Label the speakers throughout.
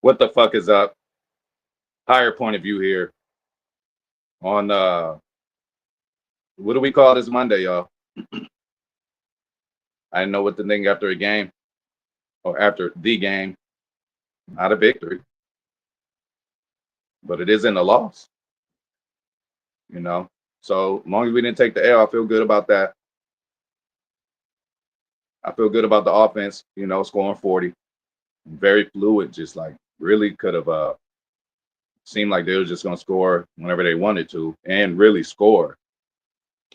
Speaker 1: What the fuck is up? Higher point of view here on what do we call this Monday, y'all? I didn't know what to think after a game or after the game. Not a victory, but it isn't a loss, you know. So as long as we didn't take the L, I feel good about that. I feel good about the offense, scoring 40. Very fluid, just like really could have seemed like they were just gonna score whenever they wanted to and really score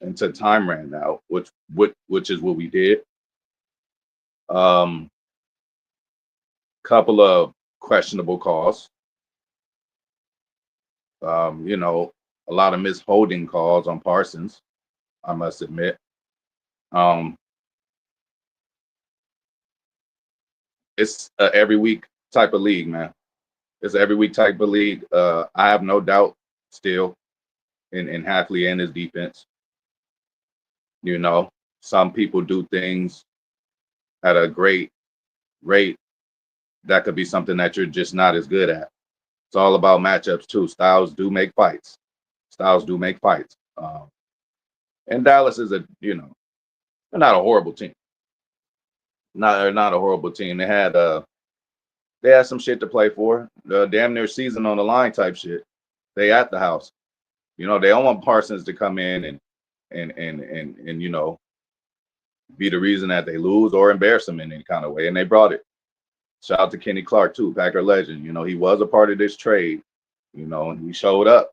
Speaker 1: until time ran out, which is what we did. Couple of questionable calls. A lot of misholding calls on Parsons, I must admit. Um, it's a every week type of league, man. It's an every week type of league. I have no doubt still in Hafley and his defense. Some people do things at a great rate that could be something that you're just not as good at. It's all about matchups too. Styles do make fights. Styles do make fights. And Dallas is they're not a horrible team. They're not a horrible team. They had some shit to play for. Damn near season on the line type shit. They at the house. They don't want Parsons to come in and be the reason that they lose or embarrass them in any kind of way. And they brought it. Shout out to Kenny Clark too, Packer legend. He was a part of this trade. And he showed up.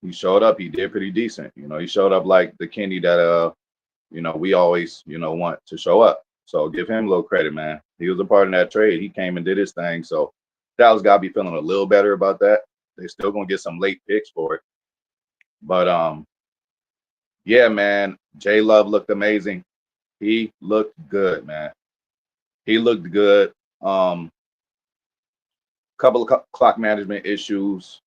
Speaker 1: He showed up. He did pretty decent. He showed up like the Kenny that we always want to show up. So give him a little credit, man. He was a part of that trade. He came and did his thing. So Dallas got to be feeling a little better about that. They're still gonna get some late picks for it. But yeah, man. J Love looked amazing. He looked good, man. He looked good. Couple of clock management issues.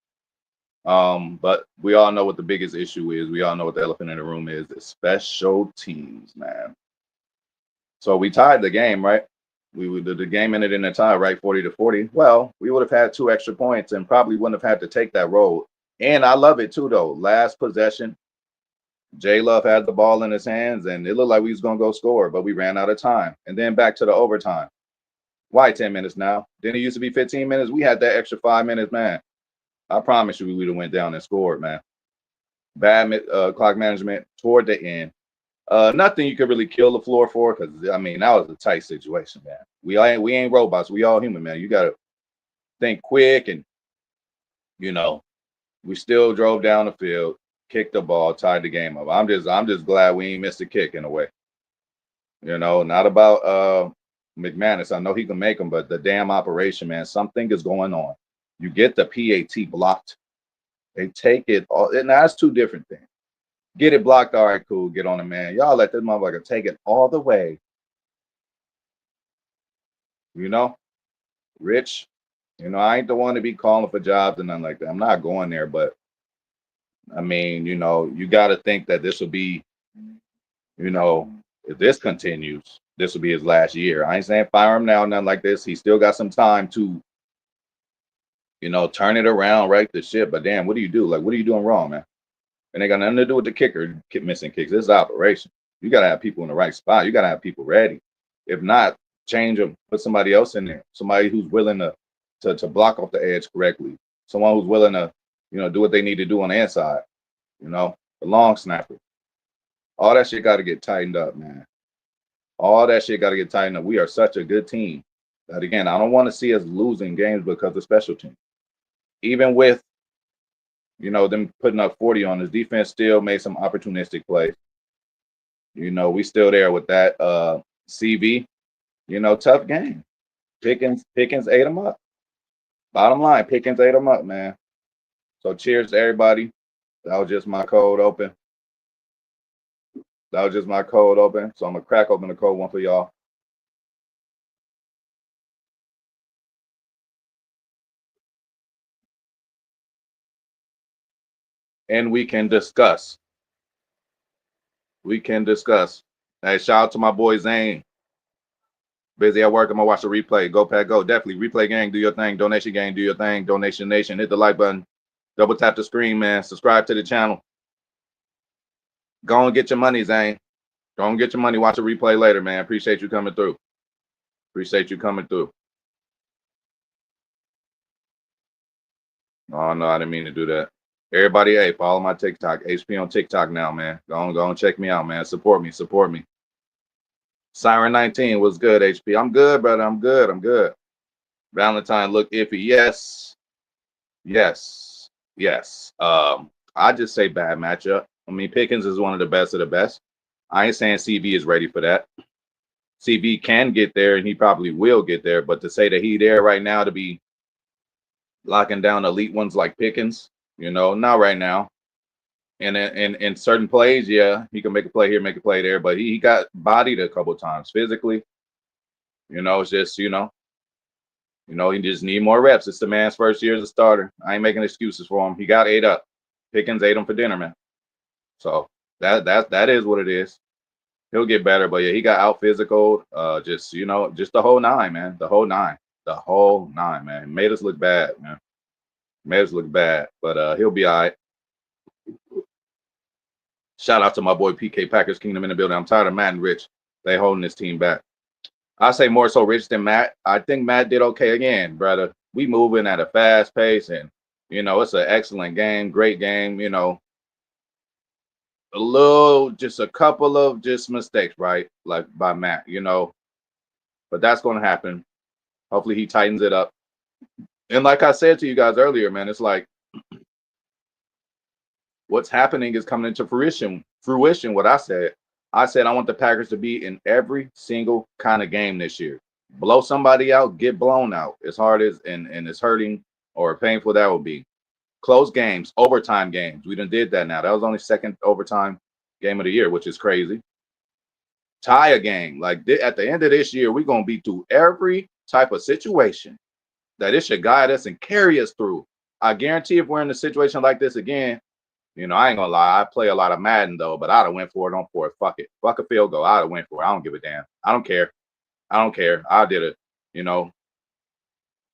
Speaker 1: But we all know what the biggest issue is. We all know what the elephant in the room is. The special teams, man. So we tied the game, right? The game ended in a tie, right? 40-40. Well, we would have had 2 extra points and probably wouldn't have had to take that road. And I love it too, though. Last possession, J Love had the ball in his hands, and it looked like we was gonna go score, but we ran out of time. And then back to the overtime. Why 10 minutes now? Didn't it used to be 15 minutes? We had that extra 5 minutes, man. I promise you, we would have went down and scored, man. Bad clock management toward the end. Nothing you could really kill the floor for, because that was a tight situation, man. We ain't robots. We all human, man. You gotta think quick, and we still drove down the field, kicked the ball, tied the game up. I'm just glad we ain't missed a kick in a way. Not about McManus. I know he can make them, but the damn operation, man, something is going on. You get the PAT blocked. They take it all, and that's 2 different things. Get it blocked, all right, cool, get on it, man. Y'all let this motherfucker take it all the way. Rich, I ain't the one to be calling for jobs and nothing like that. I'm not going there, but you got to think that this will be, if this continues, this will be his last year. I ain't saying fire him now, nothing like this. He still got some time to, turn it around, right the ship. But damn, what do you do? Like, what are you doing wrong, man? And they got nothing to do with the kicker missing kicks. This is operation. You got to have people in the right spot. You got to have people ready. If not, change them. Put somebody else in there. Somebody who's willing to block off the edge correctly. Someone who's willing to, do what they need to do on the inside. The long snapper. All that shit got to get tightened up, man. All that shit got to get tightened up. We are such a good team that, again, I don't want to see us losing games because of special teams. Even with them putting up 40 on us, defense still made some opportunistic plays. We still there with that. CV, tough game. Pickens ate them up. Bottom line, Pickens ate them up, man. So cheers to everybody. That was just my cold open. So I'm gonna crack open the cold one for y'all. And we can discuss. Hey, shout out to my boy Zane. Busy at work. I'm gonna watch the replay. Go Pack Go. Definitely replay gang. Do your thing. Donation gang. Do your thing. Donation Nation. Hit the like button. Double tap the screen, man. Subscribe to the channel. Go and get your money, Zane. Go and get your money. Watch a replay later, man. Appreciate you coming through. Appreciate you coming through. Oh no, I didn't mean to do that. Everybody, hey, follow my TikTok. HP on TikTok now, man. Go and check me out, man. Support me. Support me. Siren 19 was good, HP. I'm good, brother. I'm good. I'm good. Valentine look iffy. Yes. Yes. Yes. I just say bad matchup. I mean, Pickens is one of the best of the best. I ain't saying CB is ready for that. CB can get there, and he probably will get there. But to say that he there right now to be locking down elite ones like Pickens, not right now. And in certain plays, yeah, he can make a play here, make a play there. But he got bodied a couple times physically. It's just he just need more reps. It's the man's first year as a starter. I ain't making excuses for him. He got ate up. Pickens ate him for dinner, man. So that is what it is. He'll get better, but yeah, he got out physical. Just the whole nine, man. The whole nine, man. Made us look bad, man. Made us look bad, but he'll be all right. Shout out to my boy PK Packers Kingdom in the building. I'm tired of Matt and Rich. They holding this team back. I say more so Rich than Matt. I think Matt did okay again, brother. We moving at a fast pace, and it's an excellent game, great game. Just a couple of mistakes, right? Like by Matt, but that's going to happen. Hopefully he tightens it up. And like I said to you guys earlier, man, it's like what's happening is coming into fruition. What I said I want the Packers to be in every single kind of game this year. Blow somebody out, get blown out. As hard as and as hurting or painful that will be. Close games, overtime games. We done did that now. That was only second overtime game of the year, which is crazy. Tie a game. Like at the end of this year, we're going to be through every type of situation that it should guide us and carry us through. I guarantee if we're in a situation like this again, I ain't gonna lie. I play a lot of Madden though, but I'd have went for it on fourth. Fuck it. Fuck a field goal. I'd have went for it. I don't give a damn. I don't care. I did it.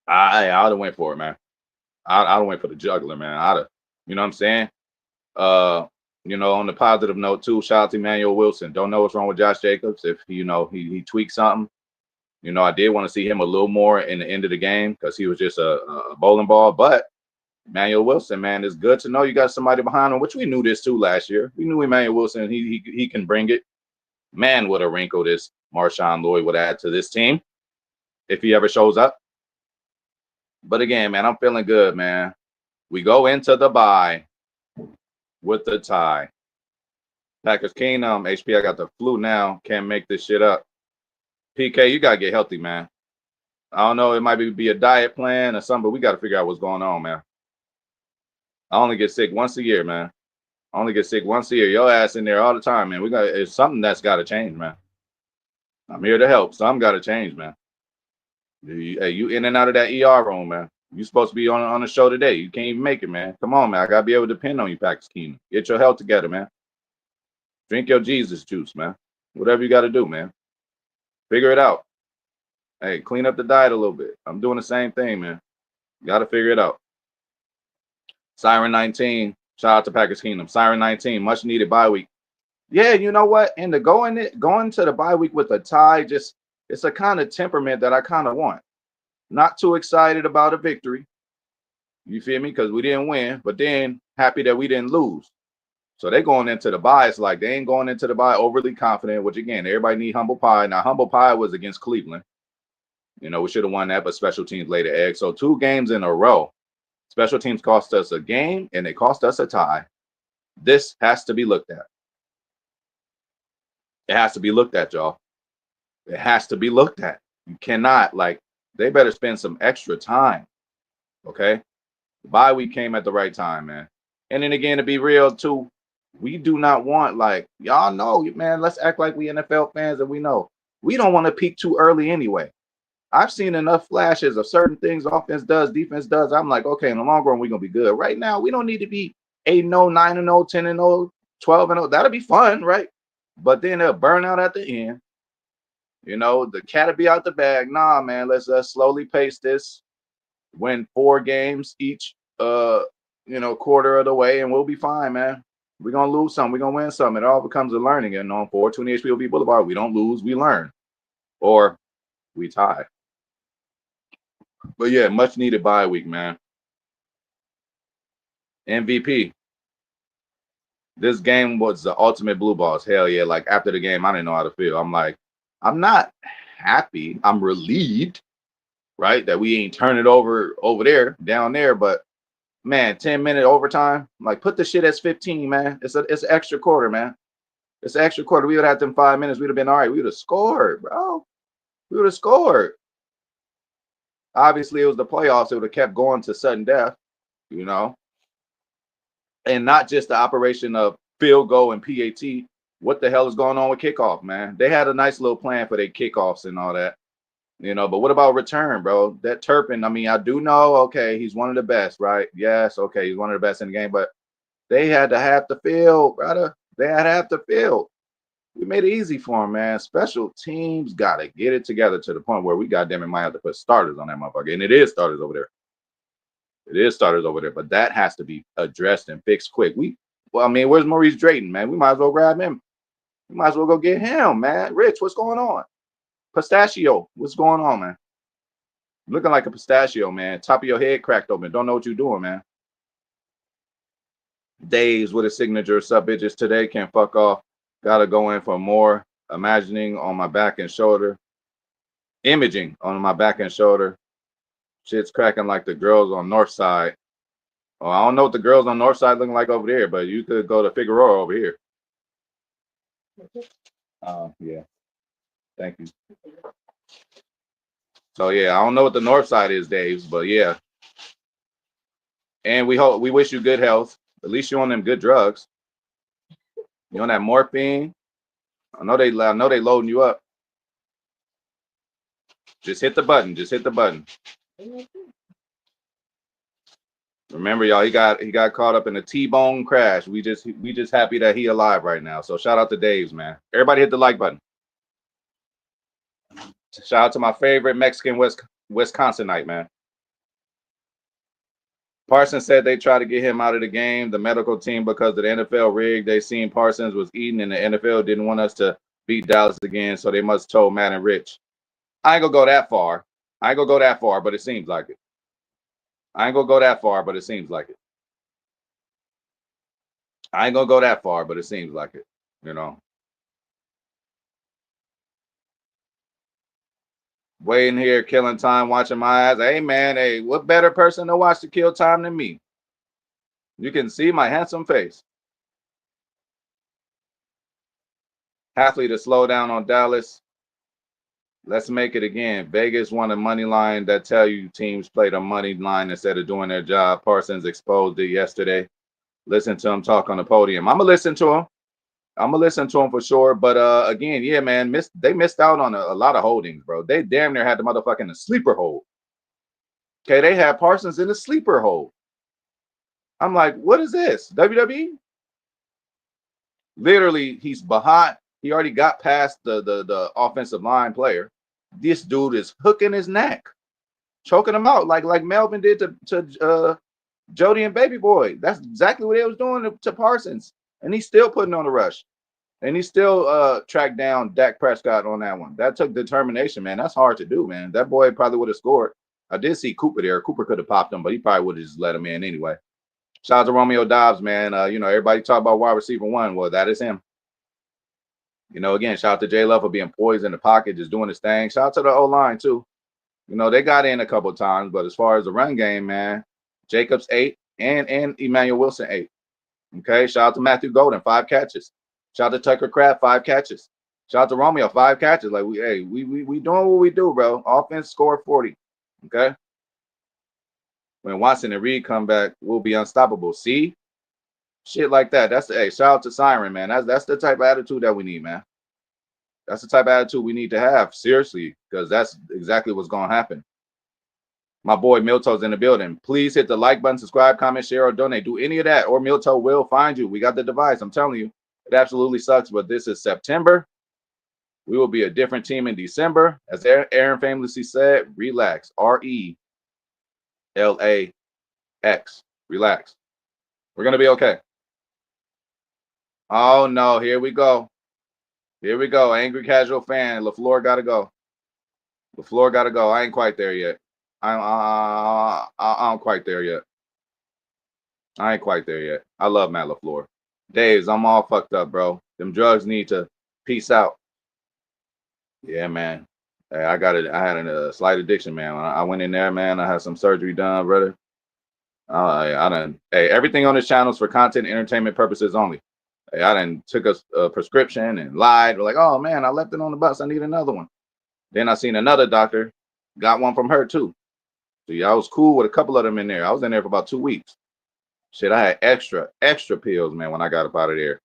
Speaker 1: I'd have went for it, man. I'd have went for the juggler, man. I'd have, what I'm saying? On the positive note too, shout out to Emmanuel Wilson. Don't know what's wrong with Josh Jacobs. If he tweaked something. I did want to see him a little more in the end of the game because he was just a bowling ball. But Emmanuel Wilson, man, it's good to know you got somebody behind him, which we knew this too last year. We knew Emmanuel Wilson, he can bring it. Man, what a wrinkle this Marshawn Lloyd would add to this team if he ever shows up. But again, man, I'm feeling good, man. We go into the bye with the tie. Packers Kingdom, HP, I got the flu now. Can't make this shit up. PK, you got to get healthy, man. I don't know. It might be a diet plan or something, but we got to figure out what's going on, man. I only get sick once a year, man. I only get sick once a year. Your ass in there all the time, man. It's something that's got to change, man. I'm here to help. Something got to change, man. Hey, you in and out of that ER room, man. You supposed to be on the show today. You can't even make it, man. Come on, man. I got to be able to depend on you, Packers Kingdom. Get your health together, man. Drink your Jesus juice, man. Whatever you got to do, man. Figure it out. Hey, clean up the diet a little bit. I'm doing the same thing, man. Got to figure it out. Siren 19. Shout out to Packers Kingdom. Siren 19. Much needed bye week. Yeah, you know what? And going to the bye week with a tie, it's a kind of temperament that I kind of want. Not too excited about a victory. You feel me? Because we didn't win, but then happy that we didn't lose. So they're going into the bye. It's like they ain't going into the bye overly confident, which again, everybody need humble pie. Now, humble pie was against Cleveland. We should have won that, but special teams laid the egg. So 2 games in a row. Special teams cost us a game, and they cost us a tie. This has to be looked at. It has to be looked at, y'all. It has to be looked at. You cannot, they better spend some extra time, okay? The bye week came at the right time, man. And then again, to be real, too, we do not want, y'all know, man, let's act like we NFL fans and we know. We don't want to peak too early anyway. I've seen enough flashes of certain things offense does, defense does. I'm like, okay, in the long run, we're going to be good. Right now, we don't need to be 8-0, 9-0, 10-0, 12-0. That'll be fun, right? But then they'll burn out at the end. The cat will be out the bag. Nah, man, let's slowly pace this. Win 4 games each, quarter of the way, and we'll be fine, man. We're gonna lose some, we're gonna win some. It all becomes a learning. And on 420 HPOB Boulevard, we don't lose, we learn, or we tie. But yeah, much needed bye week, man. MVP. This game was the ultimate blue balls. Hell yeah! Like after the game, I didn't know how to feel. I'm like, I'm not happy. I'm relieved, right, that we ain't turn it over there, down there. But man, 10-minute overtime. Like, put the shit as 15, man. It's an extra quarter, man. It's an extra quarter. We would have had them 5 minutes. We'd have been all right. We would have scored, bro. We would have scored. Obviously, it was the playoffs. It would have kept going to sudden death, you know. And not just the operation of field goal and PAT. What the hell is going on with kickoff, man? They had a nice little plan for their kickoffs and all that. But what about return, bro? That Turpin, I mean, I do know, okay, he's one of the best, right? Yes, okay, he's one of the best in the game, but they had to have the field, brother. They had to have the field. We made it easy for him, man. Special teams got to get it together to the point where we goddamn it might have to put starters on that motherfucker. And it is starters over there. It is starters over there, but that has to be addressed and fixed quick. Where's Maurice Drayton, man? We might as well grab him. We might as well go get him, man. Rich, what's going on? Pistachio, what's going on, man? Looking like a pistachio, man. Top of your head cracked open. Don't know what you're doing, man. Days with a signature. Sub bitches today. Can't fuck off. Gotta go in for more. Imagining on my back and shoulder. Imaging on my back and shoulder. Shit's cracking like the girls on North Side. Oh, I don't know what the girls on North Side looking like over there, but you could go to Figueroa over here. Yeah. Thank you. So yeah, I don't know what the North Side is, Dave, but yeah. And we wish you good health. At least you're on them good drugs. You on that morphine? I know they loading you up. Just hit the button. Just hit the button. Remember, y'all, he got caught up in a T-bone crash. We just happy that he alive right now. So shout out to Dave's, man. Everybody hit the like button. Shout out to my favorite Mexican Wisconsinite, man. Parsons said they tried to get him out of the game, the medical team, because of the NFL rig. They seen Parsons was eating, and the NFL didn't want us to beat Dallas again, so they must have told Matt and Rich. I ain't gonna go that far. But it seems like it. I ain't gonna go that far, but it seems like it. I ain't gonna go that far, but it seems like it. Waiting here, killing time, watching my eyes. Hey, man, hey, what better person to watch to kill time than me? You can see my handsome face. Halfley to slow down on Dallas. Let's make it again. Vegas won a money line that tell you teams played a money line instead of doing their job. Parsons exposed it yesterday. Listen to him talk on the podium. I'm going to listen to him for sure. But again, yeah, man, they missed out on a lot of holdings, bro. They damn near had the motherfucking sleeper hold. Okay, they had Parsons in a sleeper hold. I'm like, what is this? WWE? Literally, he's behind. He already got past the offensive line player. This dude is hooking his neck, choking him out like Melvin did to Jody and Baby Boy. That's exactly what they was doing to Parsons. And he's still putting on the rush. And he still tracked down Dak Prescott on that one. That took determination, man. That's hard to do, man. That boy probably would have scored. I did see Cooper there. Cooper could have popped him, but he probably would have just let him in anyway. Shout out to Romeo Dobbs, man. Everybody talk about wide receiver one. Well, that is him. Again, shout out to Jay Love for being poised in the pocket, just doing his thing. Shout out to the O-line, too. They got in a couple of times, but as far as the run game, man, Jacobs 8 and Emmanuel Wilson 8. Okay, shout out to Matthew Golden, 5 catches. Shout out to Tucker Kraft, 5 catches. Shout out to Romeo, 5 catches. Like, we doing what we do, bro. Offense score 40. Okay? When Watson and Reed come back, we'll be unstoppable. See? Shit like that. Shout out to Siren, man. That's the type of attitude that we need, man. That's the type of attitude we need to have, seriously, because that's exactly what's going to happen. My boy Milto's in the building. Please hit the like button, subscribe, comment, share, or donate. Do any of that, or Milto will find you. We got the device. I'm telling you, it absolutely sucks, but this is September. We will be a different team in December. As Aaron famously said, relax. RELAX. Relax. We're going to be okay. Oh, no. Here we go. Here we go. Angry casual fan. LaFleur got to go. LaFleur got to go. I ain't quite there yet. I'm quite there yet. I ain't quite there yet. I love Matt LaFleur. Days, I'm all fucked up, bro. Them drugs need to peace out. Yeah, man. Hey, I got it. I had a slight addiction, man. When I went in there, man, I had some surgery done, brother. I done. Hey, everything on this channel is for content, entertainment purposes only. Hey, I done took a prescription and lied. We're like, oh man, I left it on the bus. I need another one. Then I seen another doctor, got one from her too. See, I was cool with a couple of them in there. I was in there for about 2 weeks. Shit, I had extra pills, man, when I got up out of there.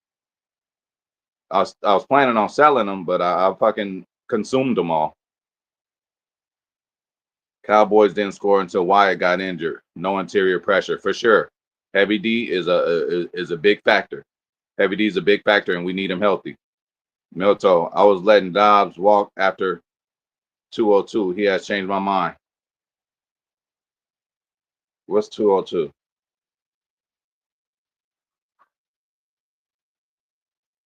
Speaker 1: I was planning on selling them, but I fucking consumed them all. Cowboys didn't score until Wyatt got injured. No interior pressure for sure. Heavy D is a big factor. Heavy D is a big factor, and we need him healthy. Milto, I was letting Dobbs walk after 202. He has changed my mind. What's 202?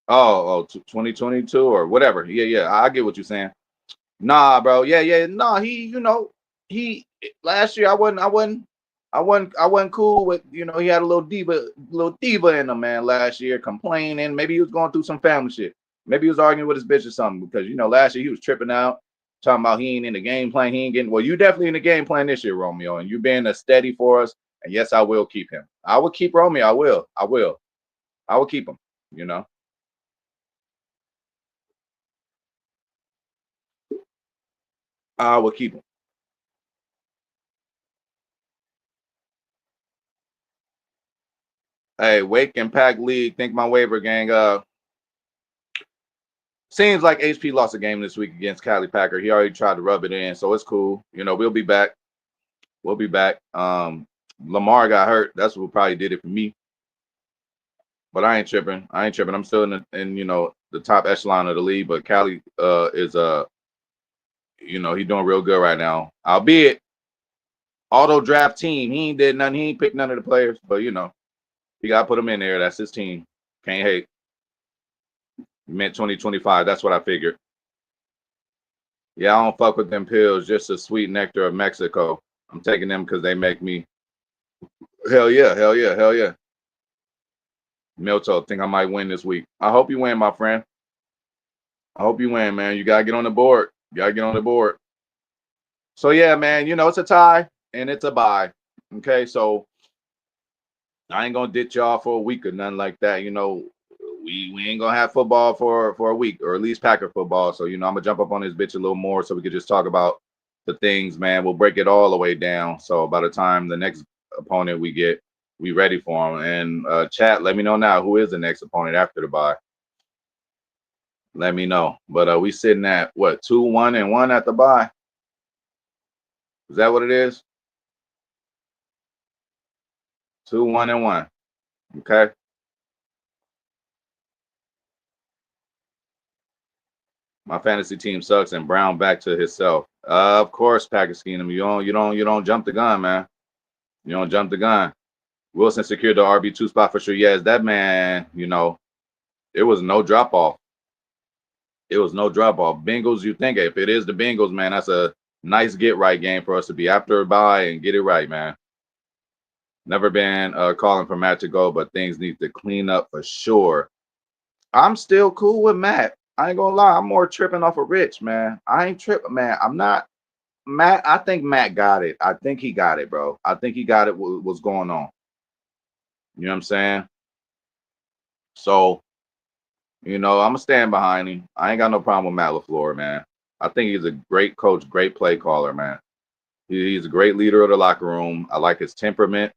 Speaker 1: Oh, 2022 or whatever. Yeah. I get what you're saying. Nah, bro. Yeah. Nah, he last year I wasn't cool with, he had a little diva in him, man, last year, complaining. Maybe he was going through some family shit. Maybe he was arguing with his bitch or something because last year he was tripping out, talking about he ain't in the game plan. He ain't getting well, you definitely in the game plan this year, Romeo, and you being a steady for us. And yes, I will keep him. I will keep Romeo. I will keep him, you know. I will keep him. Hey, Wake and Pack League, think my waiver gang. Seems like HP lost a game this week against Cali Packer. He already tried to rub it in, so it's cool. We'll be back. We'll be back. Lamar got hurt. That's what probably did it for me. But I ain't tripping. I'm still in the top echelon of the league. But Cali is he doing real good right now. Albeit auto draft team. He ain't did nothing. He ain't picked none of the players. But he got to put them in there. That's his team. Can't hate. Meant 2025. That's what I figured. Yeah, I don't fuck with them pills. Just the sweet nectar of Mexico. I'm taking them because they make me. Hell yeah, hell yeah, hell yeah. Milto, think I might win this week. I hope you win, my friend. I hope you win, man. You gotta get on the board. You gotta get on the board. So yeah, man. It's a tie and it's a bye. Okay, so I ain't gonna ditch y'all for a week or nothing like that. We ain't gonna have football for a week, or at least Packer football. So I'm gonna jump up on this bitch a little more so we could just talk about the things, man. We'll break it all the way down. So by the time the next opponent we get, we ready for them. And chat, let me know now who is the next opponent after the bye. Let me know. But we sitting at what, 2-1-1 at the bye? Is that what it is? 2-1-1. Okay. My fantasy team sucks, and Brown back to himself. Of course, Packers scheme. You don't jump the gun, man. You don't jump the gun. Wilson secured the RB2 spot for sure. Yes, that man. It was no drop off. It was no drop off. Bengals. You think if it is the Bengals, man, that's a nice get right game for us to be after a bye and get it right, man. Never been calling for Matt to go, but things need to clean up for sure. I'm still cool with Matt. I ain't gonna lie. I'm more tripping off of Rich, man. I ain't tripping, man. I'm not. Matt, I think Matt got it. I think he got it, bro. I think he got it. What's going on? You know what I'm saying? So, I'm gonna stand behind him. I ain't got no problem with Matt LaFleur, man. I think he's a great coach, great play caller, man. He's a great leader of the locker room. I like his temperament.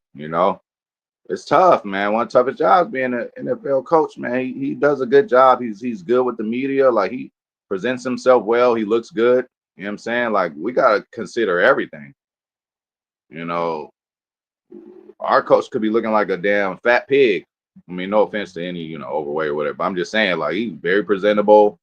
Speaker 1: It's tough, man. One of the toughest jobs being an NFL coach, man. He does a good job. He's good with the media. Like, he presents himself well. He looks good. You know what I'm saying? Like, we gotta consider everything. Our coach could be looking like a damn fat pig. I mean, no offense to any, overweight or whatever, but I'm just saying, like, he's very presentable.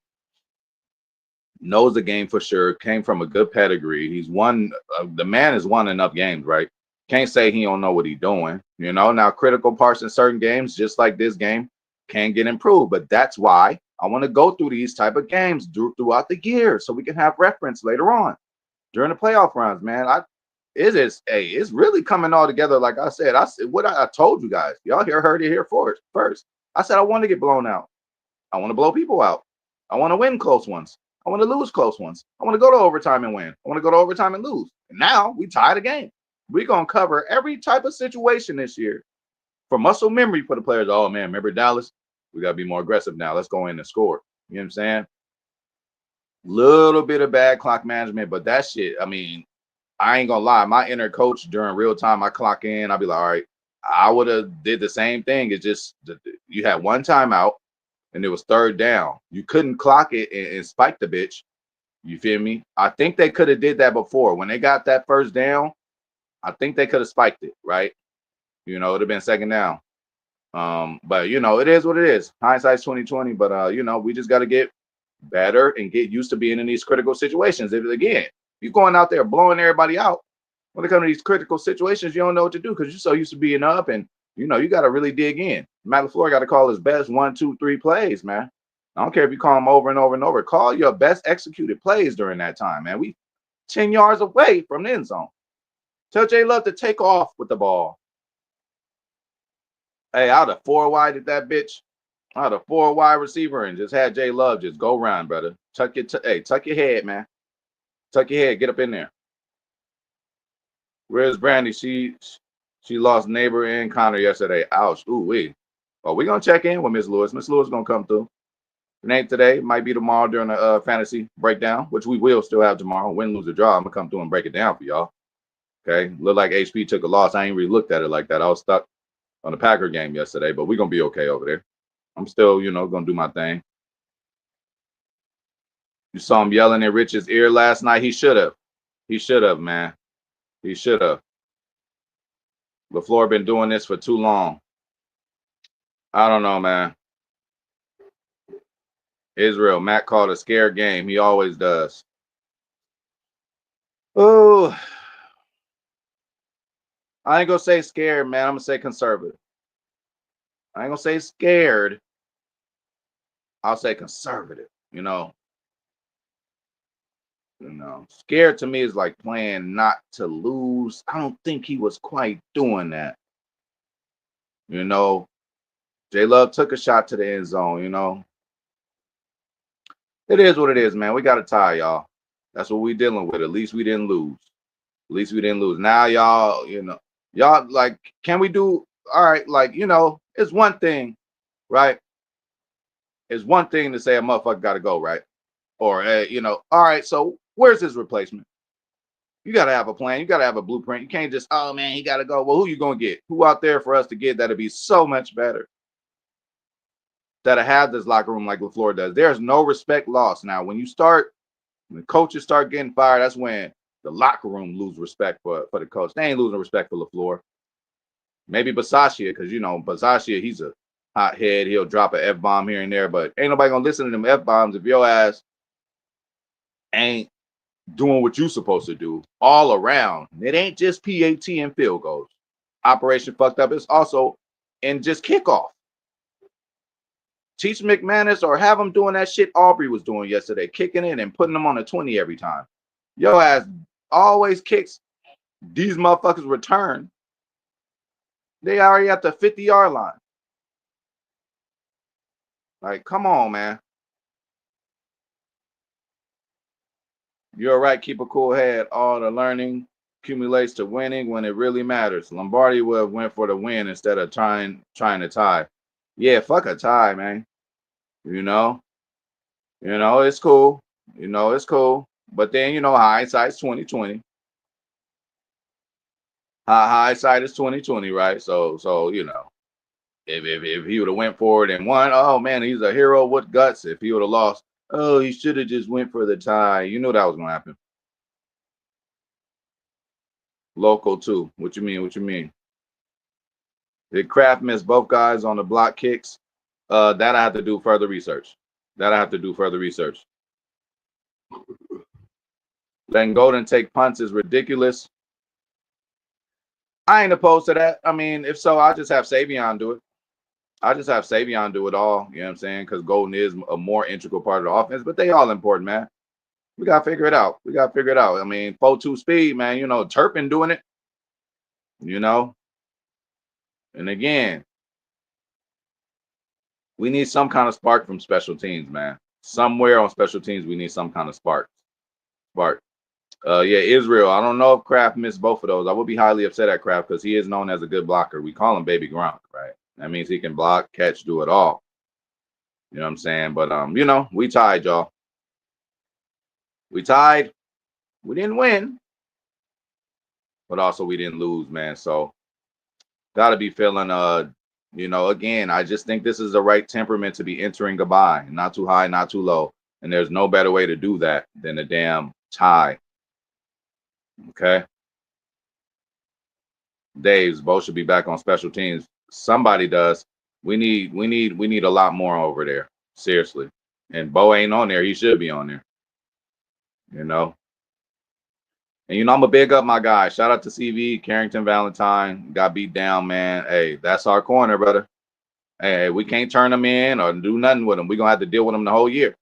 Speaker 1: knows the game for sure, came from a good pedigree. He's won, the man has won enough games, right? Can't say he don't know what he's doing. Now critical parts in certain games, just like this game, can get improved. But that's why I want to go through these type of games throughout the year so we can have reference later on during the playoff rounds, man. It's really coming all together. Like I said, I told you guys. Y'all heard it here first. I said I want to get blown out. I want to blow people out. I want to win close ones. I want to lose close ones. I want to go to overtime and win. I want to go to overtime and lose. And now we tie the game. We're going to cover every type of situation this year for muscle memory for the players. Oh, man, remember Dallas? We got to be more aggressive now. Let's go in and score. You know what I'm saying? Little bit of bad clock management, but that shit, I mean, I ain't going to lie. My inner coach during real time, I clock in. I'll be like, all right, I would have did the same thing. It's just you had one timeout and it was third down. You couldn't clock it and spike the bitch. You feel me? I think they could have did that before. When they got that first down, I think they could have spiked it, right? It would have been second down. But it is what it is. Hindsight's 2020. But we just got to get better and get used to being in these critical situations. If again, you're going out there blowing everybody out, when it comes to these critical situations, you don't know what to do because you're so used to being up, and you got to really dig in. Matt LaFleur got to call his best 1, 2, 3 plays, man. I don't care if you call them over and over and over. Call your best executed plays during that time, man. We 10 yards away from the end zone. Tell J Love to take off with the ball. Hey, I'd have 4 wide at that bitch. I'd have 4 wide receiver and just had J Love just go around, brother. Tuck your head, man. Tuck your head. Get up in there. Where's Brandy? She lost neighbor and Connor yesterday. Ouch. Ooh wee. Well, we're gonna check in with Miss Lewis. Miss Lewis gonna come through. It ain't today. Might be tomorrow during the fantasy breakdown, which we will still have tomorrow. Win, lose, or draw. I'm gonna come through and break it down for y'all. Okay. Look like HP took a loss. I ain't really looked at it like that. I was stuck on the Packer game yesterday, but we're gonna be okay over there. I'm still, gonna do my thing. You saw him yelling in Rich's ear last night. He should have. He should have, man. He should have. LaFleur been doing this for too long. I don't know, man. Israel, Matt called a scare game. He always does. Oh, I ain't gonna say scared, man. I'm gonna say conservative. I ain't gonna say scared. I'll say conservative. Scared to me is like playing not to lose. I don't think he was quite doing that. J Love took a shot to the end zone. It is what it is, man. We got a tie, y'all. That's what we dealing with. At least we didn't lose. At least we didn't lose. Now, y'all like, can we do all right? Like, it's one thing, right? It's one thing to say a motherfucker got to go, right? Or, all right, so where's his replacement? You got to have a plan. You got to have a blueprint. You can't just, oh, man, he got to go. Well, who you going to get? Who out there for us to get that'll be so much better? That'll have this locker room like LaFleur does. There's no respect lost. Now, when the coaches start getting fired, that's when the locker room lose respect for the coach. They ain't losing respect for LaFleur. Maybe Basashia, because, Basashia, he's a hothead. He'll drop an F-bomb here and there, but ain't nobody going to listen to them F-bombs if your ass ain't doing what you supposed to do all around. It ain't just PAT and field goals. Operation fucked up. It's also in just kickoff. Teach McManus or have him doing that shit Aubrey was doing yesterday, kicking in and putting them on a 20 every time. Your ass always kicks. These motherfuckers return. They already at the 50-yard line. Like, come on, man. You're right. Keep a cool head. All the learning accumulates to winning when it really matters. Lombardi would have went for the win instead of trying to tie. Yeah, fuck a tie, man. It's cool. It's cool. But then, hindsight's 2020. Hindsight is 2020, right? So if he would have went forward and won, oh man, he's a hero with guts. If he would have lost, oh, he should have just went for the tie. You knew that was gonna happen. Local too. What you mean? Did Kraft miss both guys on the block kicks? That I have to do further research. Letting Golden take punts is ridiculous. I ain't opposed to that. I mean, if so, I'll just have Savion do it. I just have Savion do it all. You know what I'm saying? Because Golden is a more integral part of the offense, but they all important, man. We gotta figure it out. We gotta figure it out. I mean, 4-2 speed, man. You know, Turpin doing it. You know, and again, we need some kind of spark from special teams, man. Somewhere on special teams, we need some kind of spark. Spark. Yeah, Israel. I don't know if Kraft missed both of those. I would be highly upset at Kraft because he is known as a good blocker. We call him Baby Gronk, right? That means he can block, catch, do it all. You know what I'm saying? But you know, we tied, y'all. We tied. We didn't win, but also we didn't lose, man. So gotta be feeling you know, again, I just think this is the right temperament to be entering a bye. Not too high, not too low. And there's no better way to do that than a damn tie. Okay. Dave's both should be back on special teams. Somebody does. We need a lot more over there. Seriously. And Bo ain't on there. He should be on there. You know. And you know, I'm gonna big up my guy. Shout out to CV, Carrington Valentine. Got beat down, man. Hey, that's our corner, brother. Hey, we can't turn him in or do nothing with him. We're gonna have to deal with him the whole year.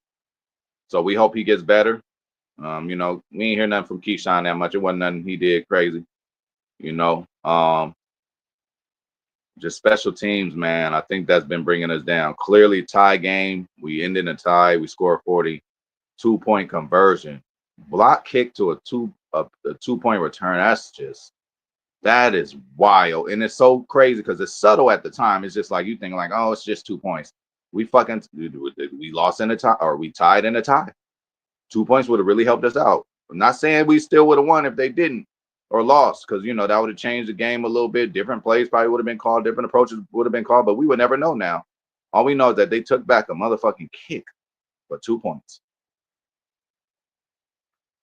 Speaker 1: So we hope he gets better. You know, we ain't hear nothing from Keyshawn that much. It wasn't nothing he did crazy. You know. Just special teams, man. I think that's been bringing us down. Clearly, tie game. We ended a tie. We scored 40. 2-point conversion. Block kick to a 2-point return. That is wild. And it's so crazy because it's subtle at the time. It's just like you think like, oh, it's just 2 points. We lost in a tie or we tied in a tie. 2 points would have really helped us out. I'm not saying we still would have won if they didn't or lost, because you know that would have changed the game a little bit. Different plays probably would have been called, different approaches would have been called, but we would never know now. All we know is that they took back a motherfucking kick for 2 points.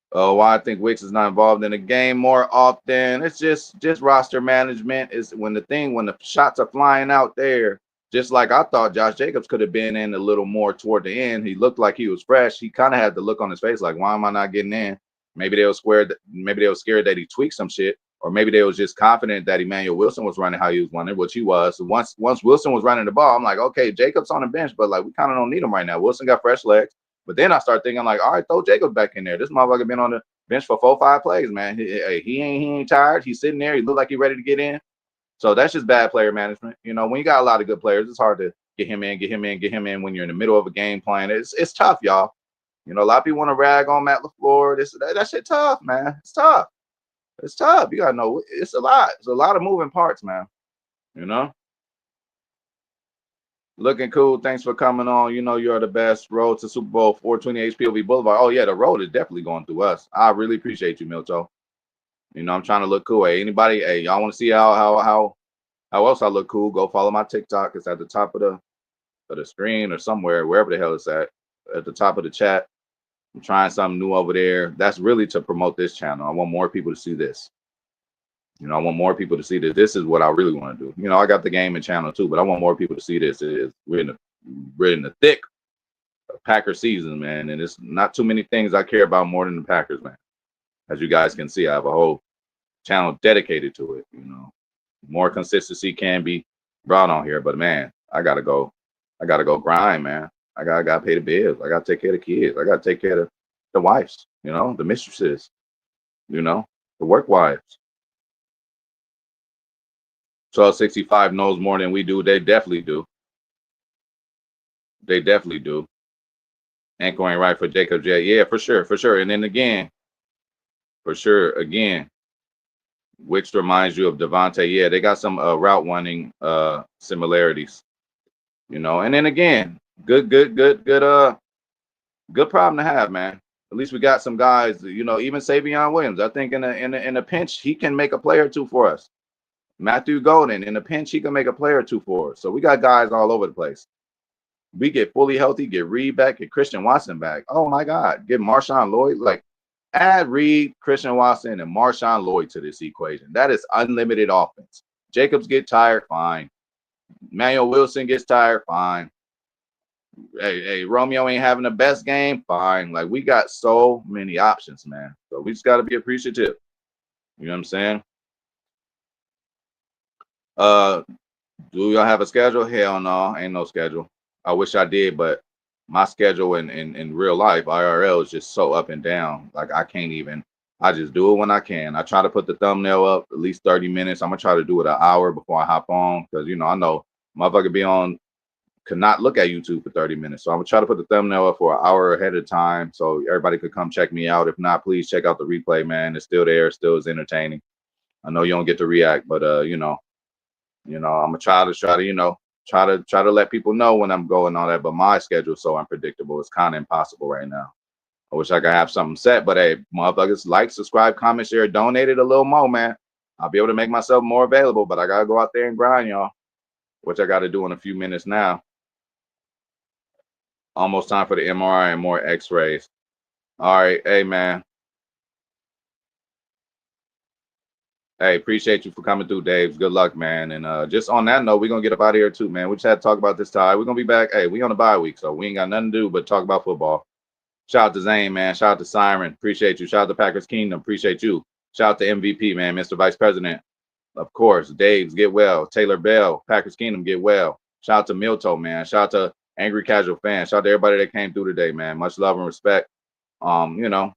Speaker 1: Why I think Wicks is not involved in the game more often. It's just roster management. Is when the shots are flying out there. Just like I thought Josh Jacobs could have been in a little more toward the end. He looked like he was fresh. He kind of had the look on his face like, why am I not getting in? Maybe they were scared. Maybe they were scared that he tweaked some shit, or maybe they was just confident that Emmanuel Wilson was running how he was running, which he was. So once Wilson was running the ball, I'm like, okay, Jacobs on the bench, but like we kind of don't need him right now. Wilson got fresh legs. But then I start thinking like, all right, throw Jacobs back in there. This motherfucker been on the bench for 4-5 plays, man. He ain't tired. He's sitting there. He look like he's ready to get in. So that's just bad player management. You know, when you got a lot of good players, it's hard to get him in when you're in the middle of a game playing. It's tough, y'all. You know, a lot of people want to rag on Matt LaFleur. That shit tough, man. It's tough. It's tough. You gotta know it's a lot. It's a lot of moving parts, man. You know? Looking cool. Thanks for coming on. You know you're the best. Road to Super Bowl 420 HPOV Boulevard. Oh yeah, the road is definitely going through us. I really appreciate you, Milto. You know I'm trying to look cool. Hey, anybody? Hey, y'all want to see how else I look cool? Go follow my TikTok. It's at the top of the screen or somewhere, wherever the hell it's at the top of the chat. I'm trying something new over there. That's really to promote this channel. I want more people to see this. You know, I want more people to see that this is what I really want to do. You know, I got the gaming channel too, but I want more people to see this. We're in the thick of Packer season, man, and it's not too many things I care about more than the Packers, man. As you guys can see, I have a whole channel dedicated to it. You know, more consistency can be brought on here, but man, I gotta go grind, man. I gotta pay the bills. I gotta take care of the kids. I gotta take care of the wives. You know, the mistresses. You know, the work wives. 1265 knows more than we do. They definitely do. They definitely do. Anchoring right for Jacob J. Yeah, for sure, for sure. And then again, for sure, again, which reminds you of Devontae. Yeah, they got some route running similarities. You know, and then again, good problem to have, man. At least we got some guys. You know, even Savion Williams. I think in a pinch, he can make a play or two for us. Matthew Golden, in a pinch, he can make a play or two for us. So we got guys all over the place. We get fully healthy, get Reed back, get Christian Watson back. Oh my God, get Marshawn Lloyd. Like, add Reed, Christian Watson, and Marshawn Lloyd to this equation. That is unlimited offense. Jacobs get tired, fine. Manuel Wilson gets tired, fine. Hey, Romeo ain't having the best game. Fine. Like we got so many options, man. So we just got to be appreciative. You know what I'm saying? Uh, do y'all have a schedule? Hell no, ain't no schedule. I wish I did, but my schedule in real life, IRL, is just so up and down. Like I can't even. I just do it when I can. I try to put the thumbnail up at least 30 minutes. I'm gonna try to do it an hour before I hop on because I know motherfucker be on could not look at YouTube for 30 minutes. So I'm gonna try to put the thumbnail up for an hour ahead of time so everybody could come check me out. If not, please check out the replay, man. It's still there, still is entertaining. I know you don't get to react, but I'm gonna try to, try to let people know when I'm going on that. But my schedule's so unpredictable, it's kind of impossible right now. I wish I could have something set, but hey, motherfuckers, like, subscribe, comment, share, donate it a little more, man. I'll be able to make myself more available, but I gotta go out there and grind, y'all, which I gotta do in a few minutes now. Almost time for the MRI and more X-rays. All right, hey man. Hey, appreciate you for coming through, Dave. Good luck, man. And just on that note, we're gonna get up out of here too, man. We just had to talk about this tie. We're gonna be back. Hey, we on the bye week, so we ain't got nothing to do but talk about football. Shout out to Zane, man. Shout out to Siren. Appreciate you. Shout out to Packers Kingdom. Appreciate you. Shout out to MVP, man. Mr. Vice President. Of course. Dave's get well. Taylor Bell. Packers Kingdom get well. Shout out to Milto, man. Shout out to Angry Casual Fan. Shout out to everybody that came through today, man. Much love and respect. You know,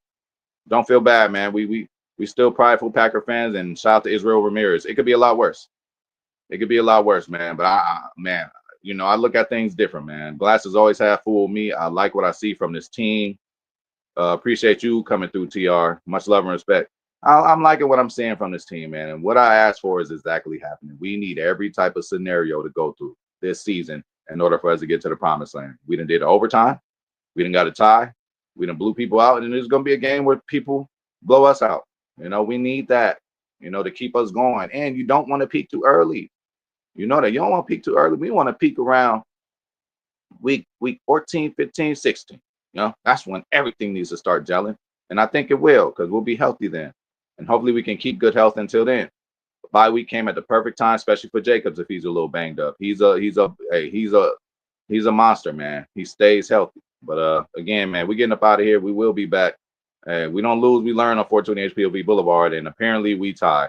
Speaker 1: don't feel bad, man. We still prideful Packer fans, and shout out to Israel Ramirez. It could be a lot worse. It could be a lot worse, man. But man, I look at things different, man. Glasses always have fooled me. I like what I see from this team. Appreciate you coming through, TR. Much love and respect. I'm liking what I'm seeing from this team, man. And what I asked for is exactly happening. We need every type of scenario to go through this season in order for us to get to the promised land. We done did overtime. We done got a tie. We done blew people out. And there's going to be a game where people blow us out. We need that, to keep us going. And you don't want to peak too early. You know that you don't want to peak too early. We want to peak around week 14, 15, 16. That's when everything needs to start gelling. And I think it will, because we'll be healthy then. And hopefully we can keep good health until then. The bye week came at the perfect time, especially for Jacobs if he's a little banged up. He's a monster, man. He stays healthy. But again, man, we're getting up out of here. We will be back. We don't lose, we learn on 420 HPOV Boulevard, and apparently we tie.